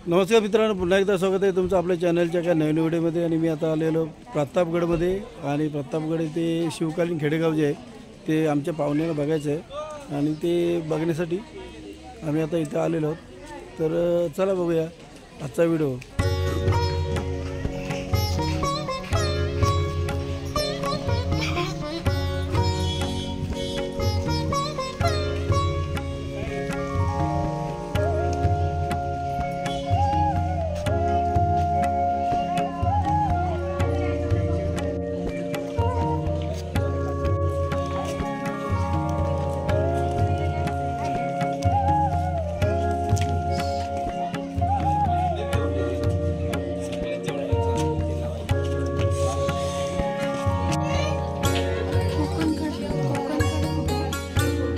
नमस्कार मित्रांनो, पुन्हा एकदा स्वागत आहे तुमचं आपल्या चॅनलच्या एका नवीन व्हिडिओमध्ये. आणि मी आता आलेलो प्रतापगडमध्ये. आणि प्रतापगड ते शिवकालीन खेडेगाव जे आहे ते आमच्या पाहुण्याला बघायचं आहे आणि ते बघण्यासाठी आम्ही आता इथं आलेलो आहोत. तर चला बघूया आजचा व्हिडिओ.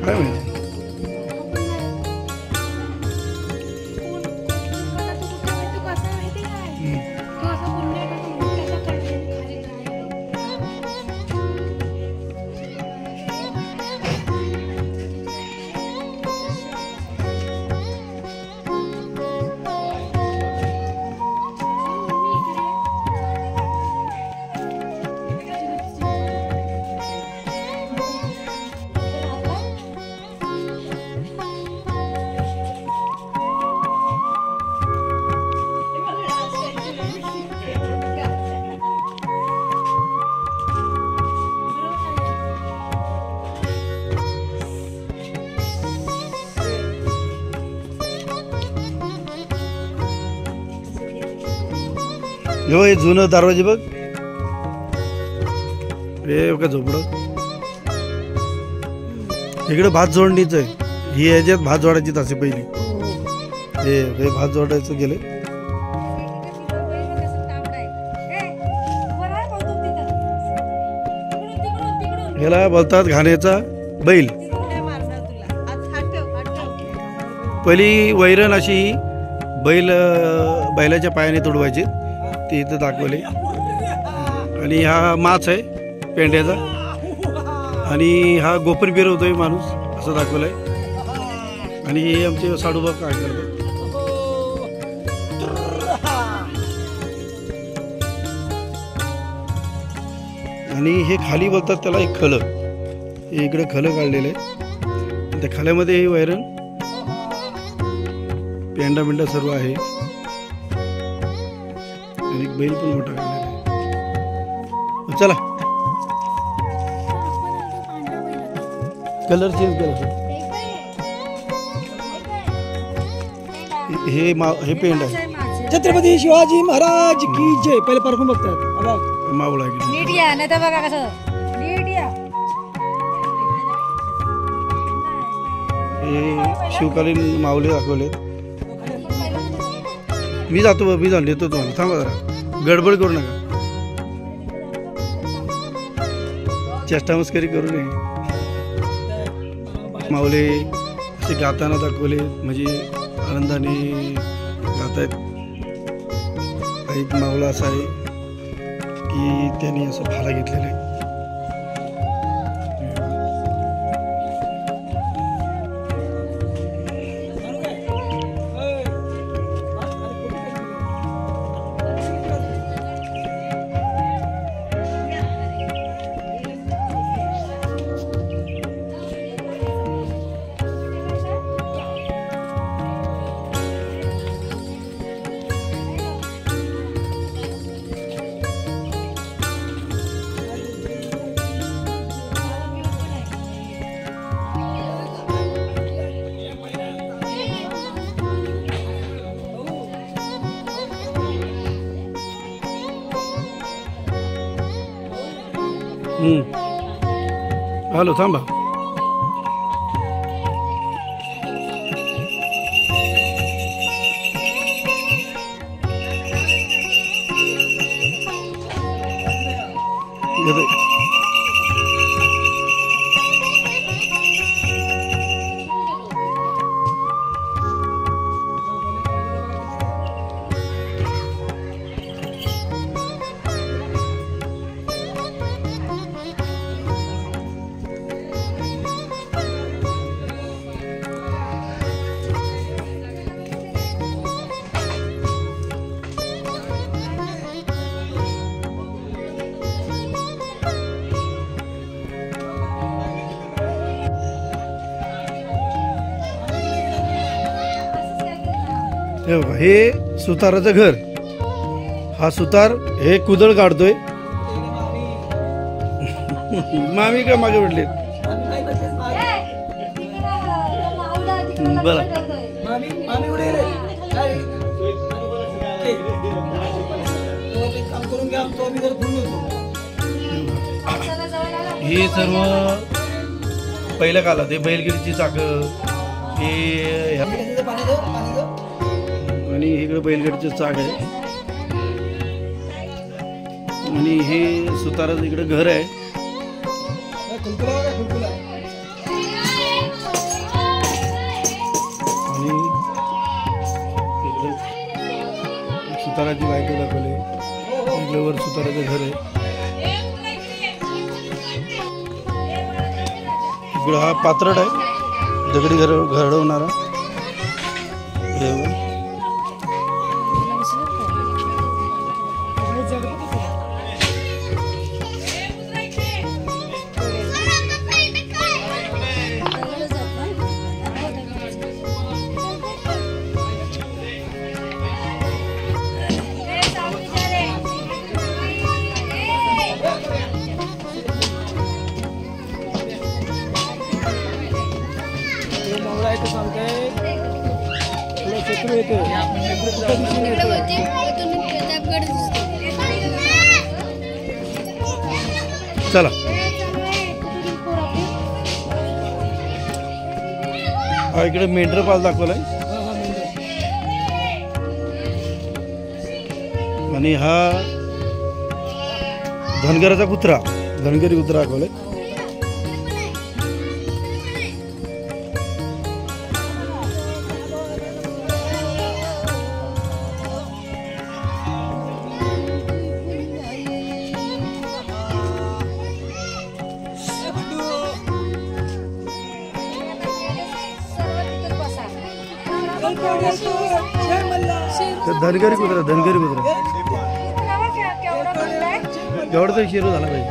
काय माहिती हे जुनं दरवाजे बघ. हे का झोपडं इकडे भात जोडणीच आहे. ही ह्याच्यात भात जोडायची तसे पहिली. हे भात जोडायचं गेले. ह्याला बोलतात घाण्याचा बैल. पहिली वैरण अशी बैलाच्या पायाने तुडवायची ते इथं दाखवले. आणि हा माच आहे पेंड्याचा. आणि हा गोपर फिरवतोय माणूस असं दाखवलंय. आणि हे आमचे साडूबा काय करतात. आणि हे खाली बोलतात त्याला एक खलं. हे इकडे खलं काढलेलं आहे. त्या खल्यामध्ये हे वैरण पेंडा सर्व आहे. आणि बैल पण मोठा काढलेला आहे. चला कलर चेंज केला. हे पेंड आहे. छत्रपती शिवाजी महाराज की जय. पहिले पारखून बघतात मावळा मीडिया नाही तर बघा कसं मीडिया. हे शिवकालीन मावळे दाखवले. मी जातो देतो तुम्हाला. थांबा जरा, गडबड करू नका. चेष्टा मस्करी करू नये. माऊले असे गाताना दाखवले, म्हणजे आनंदाने गातायत. एक माऊला असा आहे की त्यांनी असं भाला घेतलेला आहे. हॅलो थांबा. हे बघा, हे सुताराचं घर. हा सुतार हे कुदळ काढतोय. मामी का मागे पडले बरं. मामी कुठे गेले? काय? काम करून घ्या, तो आम्ही जरा धुवून येतो. हे सर्व पहिल्या काळात हे बैलगिरीची चाकं हे पाणी दो, पाणी दो. आणि इकडे बैलगाडीचं चाक आहे आणि हे सुताराचं इकडे घर आहे. खुलखुला बघा, खुलखुला. आणि इकडे सुताराची बायको दाखवली. इकडे वर सुताराचं घर आहे. इकडं हा पात्रट आहे दगडी घडवणारा. हे बघा. चला हा इकडे मेंढर पाल दाखवलाय आणि हा धनगराचा कुत्रा, धनगरी कुत्रा दाखवलाय. धनगरी कुत्रा, धनगरी कुत्रा एवढा तर शेरू झाला पाहिजे.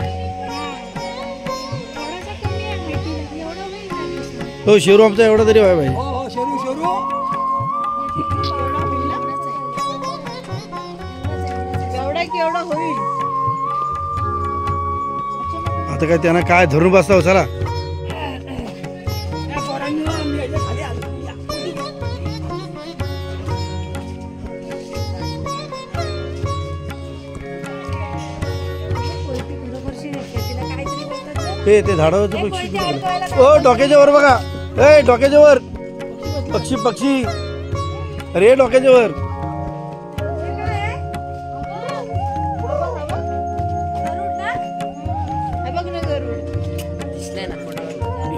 हो शेरू आमचा एवढा तरी व्हायला पाहिजे. हो, शेरू शेरू. एवढा होईल. आता काय त्यांना काय धरून बसता हो. चला ते झाडावरचं पक्षी. ओ डोक्याच्या वर बघा, ए डोक्याच्या वर पक्षी, पक्षी. अरे डोक्याच्या वर.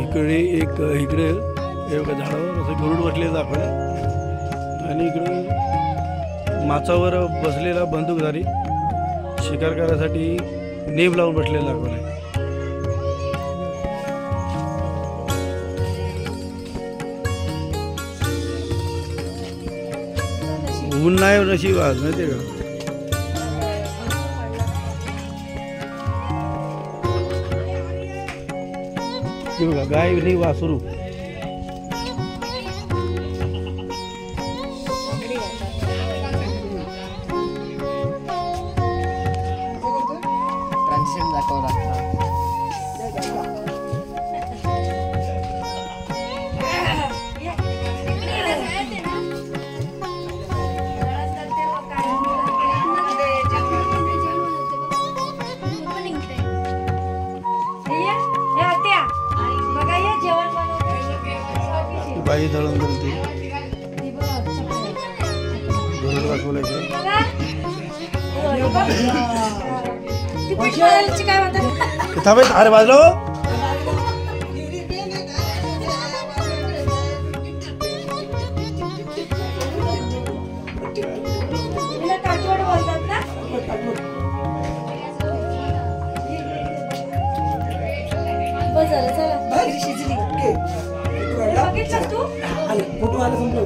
इकडे एक इकडे हे बघा झाडावर असं गरुड बसलेलं दाखवलं आणि इकडे माचावर बसलेला बंदूकधारी शिकार करायसाठी नेम लावून बसलेला दाखवलाय. ऊन नाही नशीब आज माहितीये का. बघा गाय नाही वासरू. बाई दळण दळते गरुड दाखवलं इकडे. थांबे अरे बाजलो. फोटो आला संपला.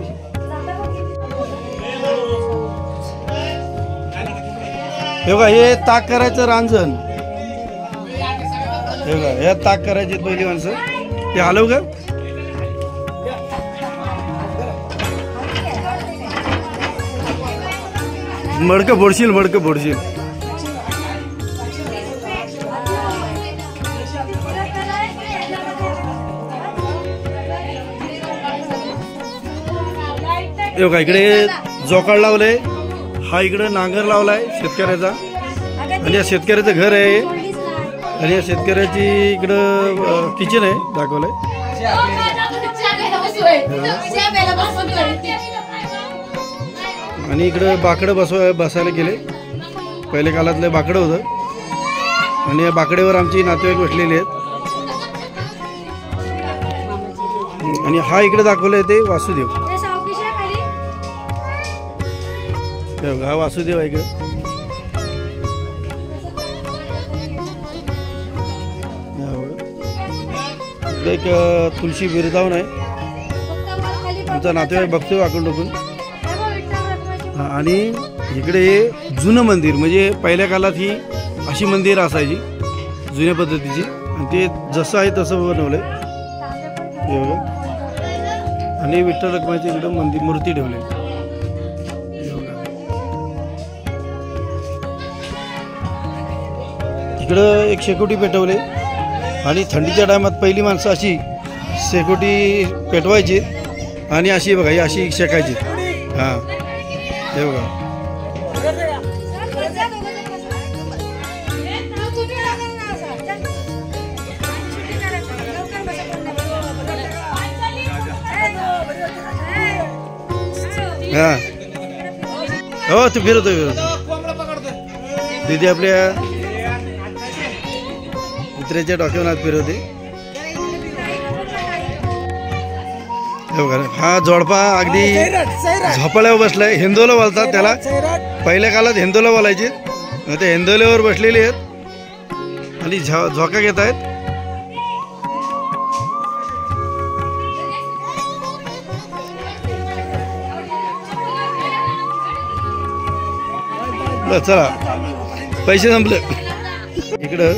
हे बघा हे ताक करायचं रांजण. हे बघा हे ताक करायचे पहिली माणसं. ते हलव का मडकं फोडशील मडकं फोडशील. हे बघा इकडे जोकाळ लावलंय. हा इकडे नांगर लावलाय शेतकऱ्याचा आणि या शेतकऱ्याचं घर आहे आणि या शेतकऱ्याची इकडं किचन आहे दाखवलंय. आणि इकडं बाकडं बसायला गेले. पहिले काळातलं बाकडं होतं आणि या बाकड्यावर आमची नातेवाईक बसलेली आहेत. आणि हा इकडे दाखवलाय ते वासुदेव. हा वासुदेव आहे इकडे. इकडे एक तुळशी बिरदावन आहे. आमचा नातेवाईक बघतोय वाकून टोकून. आणि इकडे जुनं मंदिर म्हणजे पहिल्या काळात ही अशी मंदिर असायची जुन्या पद्धतीची आणि ते जसं आहे तसं बनवलंय. आणि विठ्ठल रखुमाईची इकडे मंदिर मूर्ती ठेवली. इकडं एक शेकोटी पेटवले आणि थंडीच्या टायमात पहिली माणसं अशी शेकोटी पेटवायची आणि अशी बघा ही अशी शेकायची. हां हे बघा. हां हो तू फिरवतो दीदी आपल्या कुत्र्याच्या डोक्यावर हात फिरवते. हा जोडपा अगदी झोपाळ्यावर बसलाय. हिंदोला बोलतात त्याला. पहिल्या काळात हिंदोला बोलायचे. ते हिंदोल्यावर बसलेले आहेत आणि झोका घेत आहेत. चला पैसे संपले. इकडं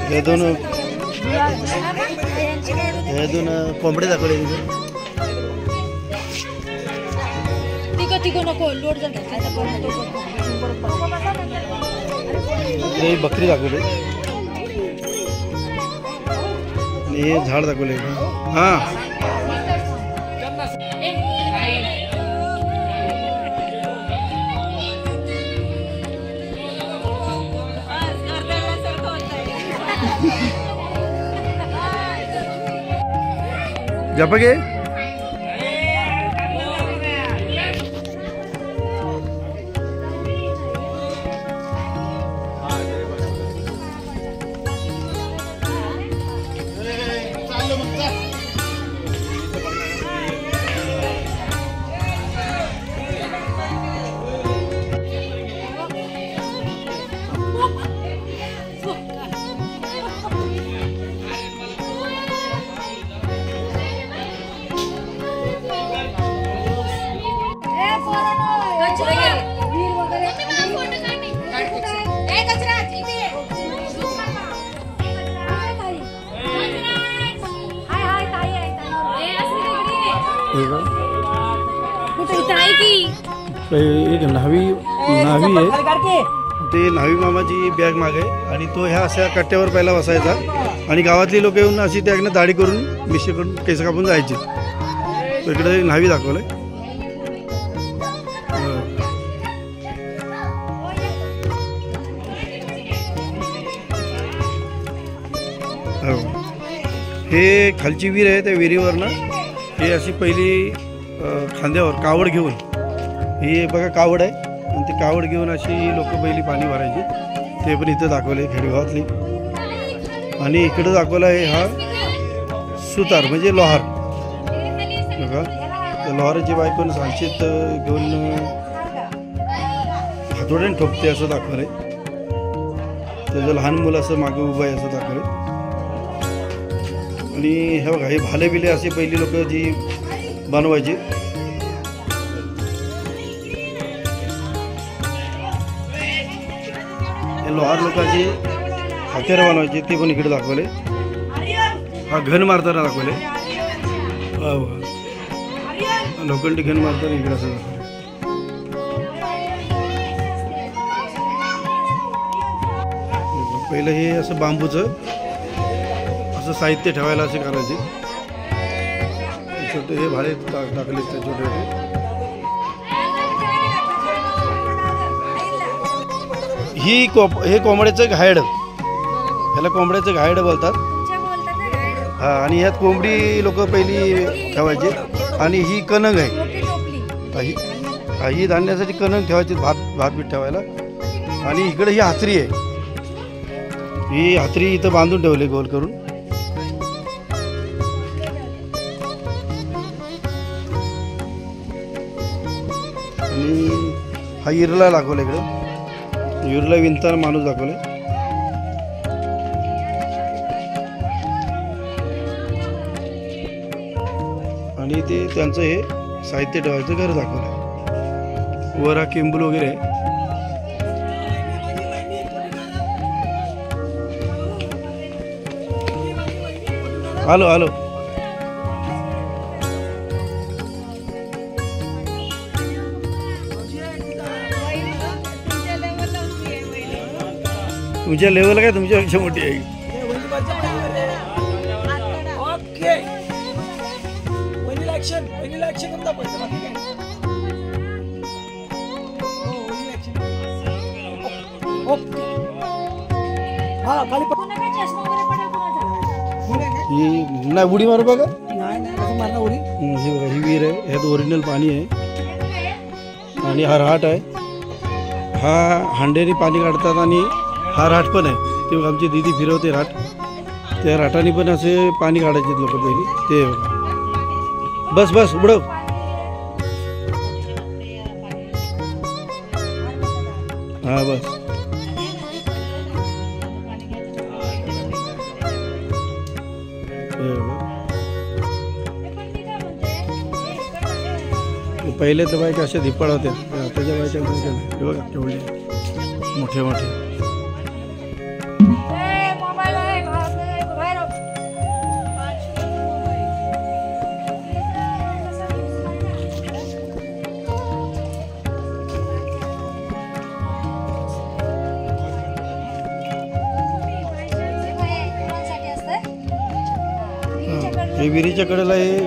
हे दोन कोंबडे दाखवले. हे बकरी दाखवले. हे झाड दाखवले. हा जपगे एक न्हावी आहे. ते न्हावी मामाची बॅग मागे आणि तो ह्या अशा कट्ट्यावर पहिला बसायचा आणि गावातली लोक येऊन अशी त्याने दाढी करून मिशी करून केस कापून जायची. इकडे न्हावी दाखवलंय. हे खालची विहीर आहे. त्या विहिरीवरनं हे अशी पहिली खांद्यावर कावड घेऊन ही बघा कावड आहे आणि ती कावड घेऊन अशी लोक पहिली पाणी भरायची. ते पण इथं दाखवले खेडेगावातली. आणि इकडं दाखवलं आहे हा सुतार म्हणजे लोहार. बघा त्या लोहाराची बायकोन सांगशीत घेऊन हातोड्याने ठोकते असं दाखवलंय. त्याचं लहान मुलं असं मागे उभं आहे असं दाखवलंय. आणि हे बघा हे भाले बिले असे पहिली लोक जी बनवायची. लोहार लोकांची हत्यारं बनवायची ते पण इकडे दाखवले. हा घन मारताना दाखवले. लोखंडी घन मारताना इकडे असं दाखवले. पहिलं हे असं बांबूचं असं साहित्य ठेवायला असे करायचे. छोटे हे भाडे टाकले ते छोटे छोटे. हे कोंबड्याचं घायड, ह्याला कोंबड्याचं घायड बोलतात. हा, आणि ह्यात कोंबडी लोक पहिली ठेवायची. आणि ही कणंग आहे, ही धान्यासाठी कणंग ठेवायची, भात बीत ठेवायला. आणि इकडे ही हातरी आहे, ही हातरी इथं बांधून ठेवली गोल करून. आणि हा इरला दाखवला, इकडे इरला विणताना माणूस दाखवला. आणि ते त्यांचं हे साहित्य ठेवायचं घर दाखवलं. वर हा किंबूल वगैरे आहे. आलो आलो. तुमच्या लेवलला काय तुमच्यापेक्षा मोठी आहे. ओके, पहिला ऍक्शन करता पाहिजे. ओके, हा खाली ही नाही उडी मारू बघा. नाही कसं मारणार उडी. ही बघा, ही विहीर आहे, ह्यात ओरिजिनल पाणी आहे. आणि हा राहाट आहे. हा हांड्याने पाणी काढतात. आणि हा राहाट पण आहे, ते आमची दीदी फिरवते राहाट. त्या राटाने पण असे पाणी काढायचे लोक पहिली. ते बस बस उडव. हा बस. पहिले तर बायका अशा धिप्पाड होत्या, त्याच्या बायका हे बघा केवढे मोठे मोठे. हे विहिरीच्या कडेला हे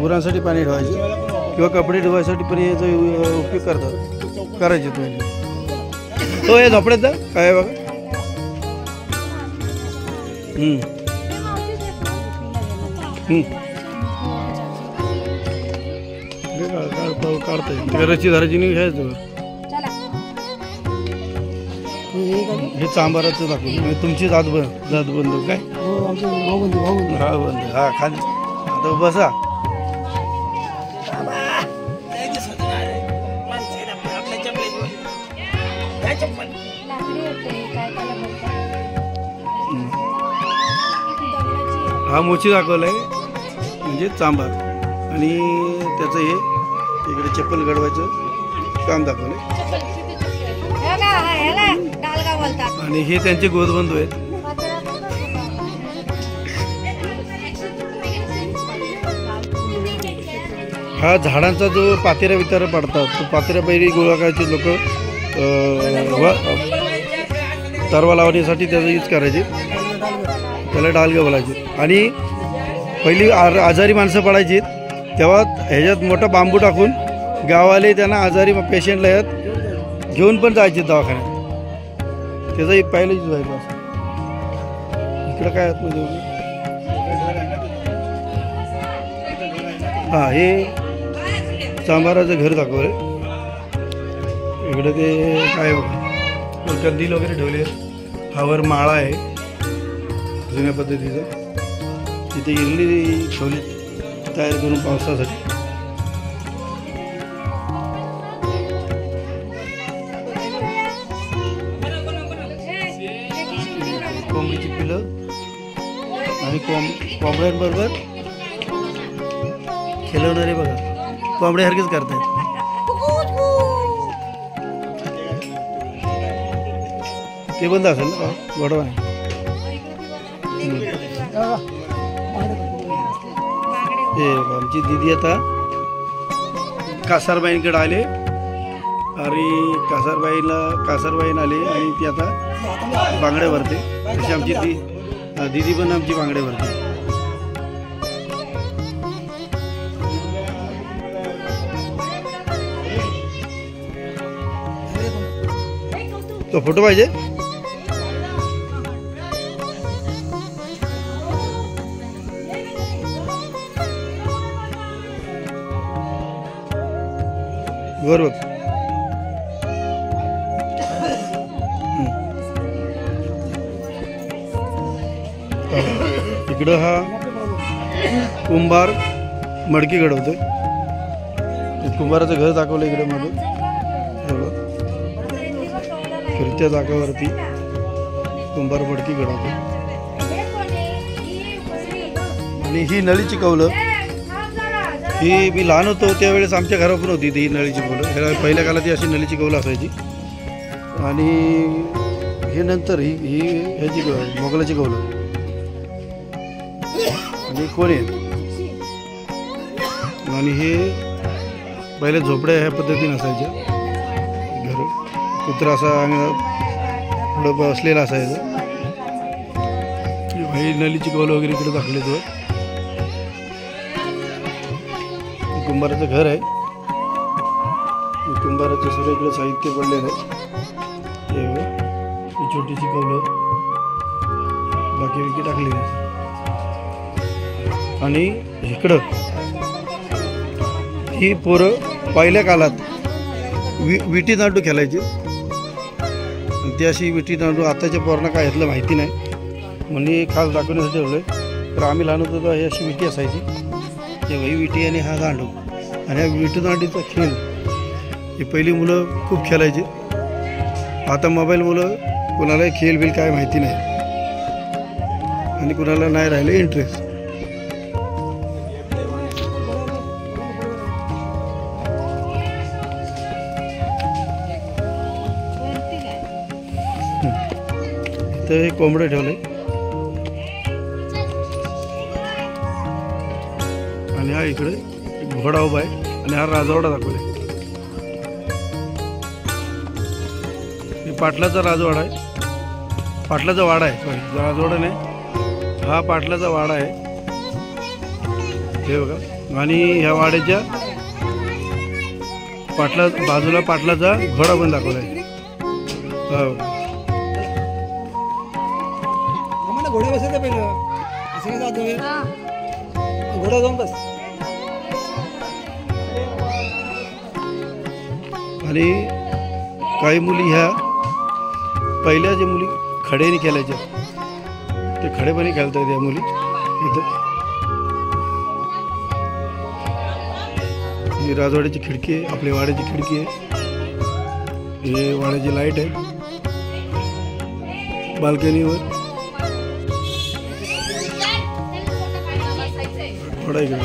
गुरांसाठी पाणी ठेवायचे किंवा कपडे धुवायसाठी पण याचा उपयोग करायचे. तो हे झोपड्याचा काय बघा. काढताय रची धराची नाही घ्यायचं. हे चांबाराचं दाखवलं म्हणजे तुमची जात बंद काय. हा बंद. हा खाली आता बसा. हा मोची दाखवलाय म्हणजे चांबार. आणि त्याचं हे इकडे चप्पल घडवायचं काम दाखवलंय. आणि हे त्यांचे गोदबंधू आहेत. हा झाडांचा जो पातेरा वितारा पडतात, तो पातेरा पहिली गोळा करायचे लोक. तरवा लावण्यासाठी त्याचा यूज करायचे, त्याला डालगं बोलायचे. आणि पहिली आजारी माणसं पडायची तेव्हा ह्याच्यात मोठा बांबू टाकून गावाले त्यांना आजारी पेशंटला ह्यात घेऊन पण जायचे दवाखान्यात. त्याचा एक पहिलं यूज व्हायचा असं. इकडं काय आतमध्ये हां हे चांबाराचं घर दाखवलं. इकडं ते काय बघा कंदील वगैरे ठेवले. हावर माळा आहे जुन्या पद्धतीचं. तिथे इरली ठेवली तयार करून पावसासाठी. कोंबडीची पिलं आणि कोंबड्यांबरोबर खेळवणारे बघा कोंबड्यासारखेच करतायत. ते बंद असेल ना गोडवा नाही. हे आमची दीदी आता कासारबाईंकडे आले आणि कासारबाईन आली आणि ती आता बांगड्या भरते. तशी आमची दिदी पण आमची बांगड्या भरते. तो फोटो पाहिजे. बरोबर. इकडं हा कुंभार मडकी घडवतोय. कुंभाराचं घर दाखवलं इकडे मधून. फिरत्या जागावरती कुंभार मडकी घडवतो. आणि ही नळीची कौलं, ही मी लहान होतो त्यावेळेस आमच्या घरावर पण होती ही नळीची कौलं. ह्याला पहिल्या काळात ही अशी नळीची कौलं असायची. आणि हे नंतर ही ह्याची मोगलाची कौलं. आणि कोणी आणि हे पहिले झोपड्या ह्या पद्धतीने असायच्या. घर कुत्रा असा पुढं बसलेला असायचं. ही नळीची कौलं वगैरे इकडे दाखवले तो. कुंभाराचं घर आहे. कुंभाराचं सर्व इकडे साहित्य पडलेलं आहे. ही छोटीशी कौलं बाकी विकी टाकलेली आहे. आणि इकडं ही पोरं पहिल्या काळात विटी दांडू खेळायची. ती अशी विटी दांडू आताच्या पोरांना काय ह्यातलं माहिती नाही म्हणजे खास दाखवण्यासाठी ठेवलं आहे. तर आम्ही लहान होतो तर ही अशी विटी असायची. तेव्हा ही विटी आणि हा दांडू आणि हा विटी दांडीचा खेळ ही पहिली मुलं खूप खेळायची. आता मोबाईल मुलं कोणालाही खेळ बिल काय माहिती नाही आणि कोणाला नाही राहिलं इंटरेस्ट. इथं हे कोंबडं ठेवलंय आणि हा इकडे एक घोडा उभा आहे आणि हा राजवाडा दाखवलाय. हे पाटलाचा राजवाडा आहे. पाटलाचा वाडा आहे. सॉरी राजवाडा नाही, हा पाटलाचा वाडा आहे. हे बघा. आणि ह्या वाड्याच्या बाजूला पाटलाचा घोडा पण दाखवलाय. हो घोडा बसायचं पहिलं असं काय जातो. घोडा जाऊन बस. आणि काही मुली ह्या पहिल्या ज्या मुली खड्याने खेळायच्या ते खडेपणी खेळतात या मुली. इथं ही राजवाड्याची खिडकी आहे. आपल्या वाड्याची खिडकी आहे. हे वाड्याची लाईट आहे बाल्कनीवर. थोडा इकडे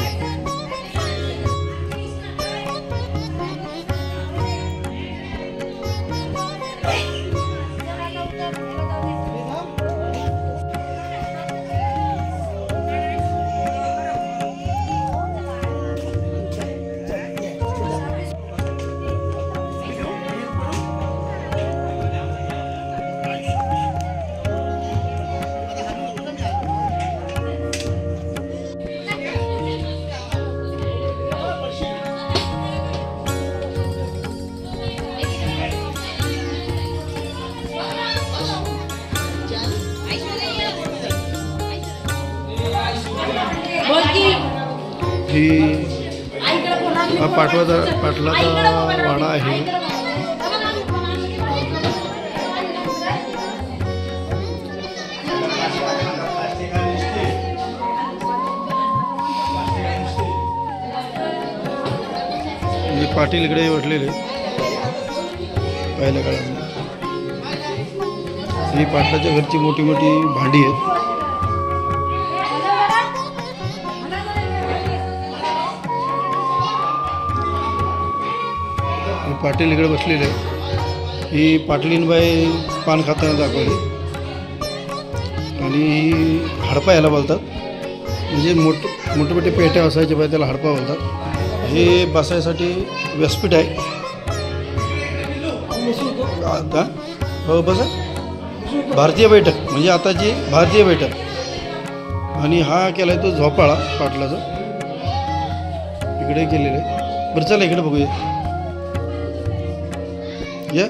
हा पाटलाचा वाडा आहे. पाटील इकडे बसलेले पहिल्या काळात. ही पाटलाच्या घरची मोठी मोठी भांडी आहेत. पाटील इकडे बसलेले. ही पाटलीनबाई पान खाताना दाखवली. आणि ही हडपा याला बोलतात. म्हणजे मोठे मोठे पेट्या असायचे पाहिजे त्याला हडपा बोलतात. हे बसायसाठी व्यासपीठ आहे. आता हो बसा भारतीय बैठक म्हणजे आताची भारतीय बैठक. आणि हा केलाय तो झोपाळा पाटलाचा इकडे केलेला आहे. बरं चला इकडे बघूया या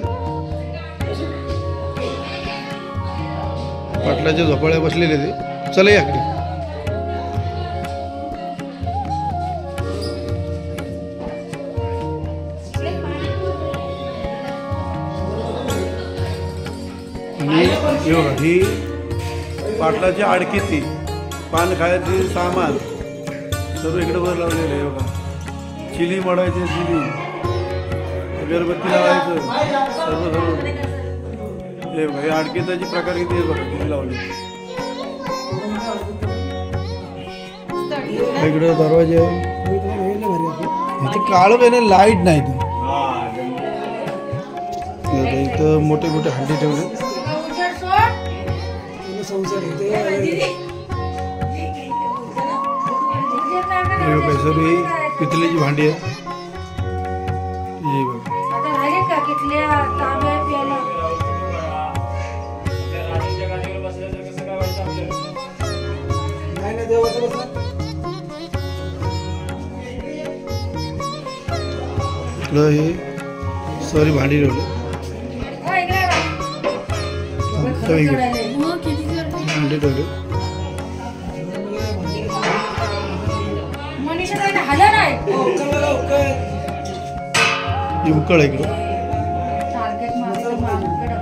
पाटलाच्या झोपाळ्या बसलेले ते. चला याकडे. आणि हे बघा ही पाटलाची आडकिती पान खायचे सामान सर्व इकडे वर लावलेलं आहे. बघा चिली मडायचे चिली अगरबत्ती लावायचं सर्व हे बघा हे आडकिताची प्रकार किती आहे बघा किती लावले. इकडे दरवाजे इथे काळं काही नाही लाईट नाही ते इथं मोठे मोठे हंडी ठेवले. सर्व ही पितळेची भांडी आहेत. हे बघा इकडं हे सॉरी भांडी ठेवली. भांडी ठेवली. ही उकळ आहे इकडं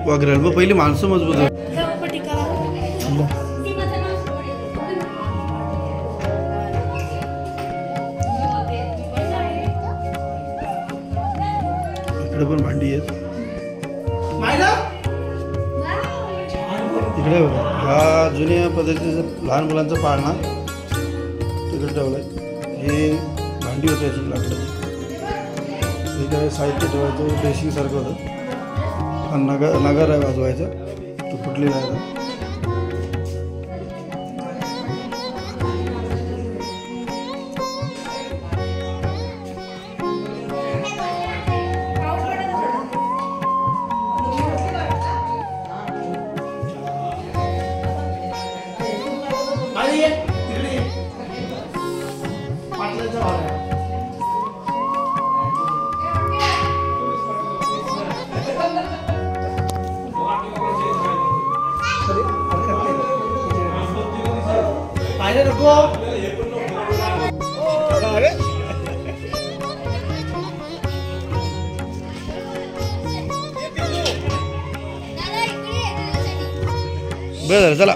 वागरायला. मग पहिली माणसं मजबूत आहे. इकडे पण भांडी आहेत. इकडे बघा हा जुन्या पद्धतीचं लहान मुलांचा पाळणा तिकडे ठेवलाय. हे भांडी होती अशी लाकडाची. हे काय साहित्य ठेवायचं ड्रेसिंग सारखं होतं. हा नगार आहे वाजवायचा तो फुटलेला आहे. बरं झालं चला.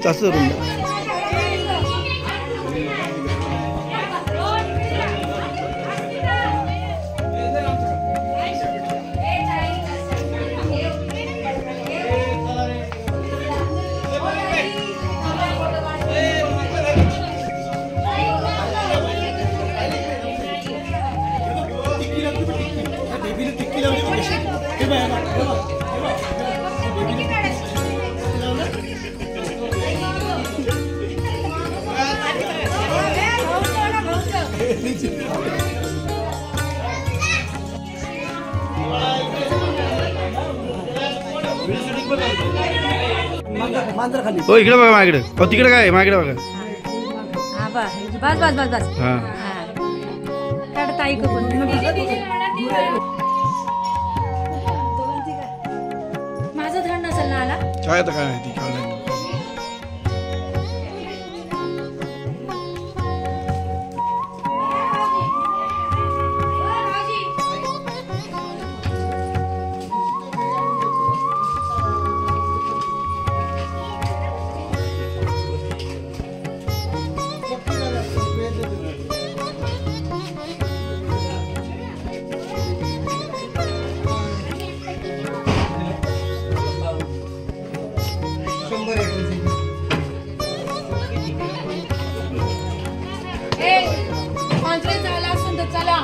तसं करून द्या. हो इकडे बघा माझ्याकडे. हो तिकडे काय माझ्याकडे बघा. बस बस बस बस हा ताई माझं थंड नसेल ना आला काय आता काय माहिती काय नाही. झाला असून तर चला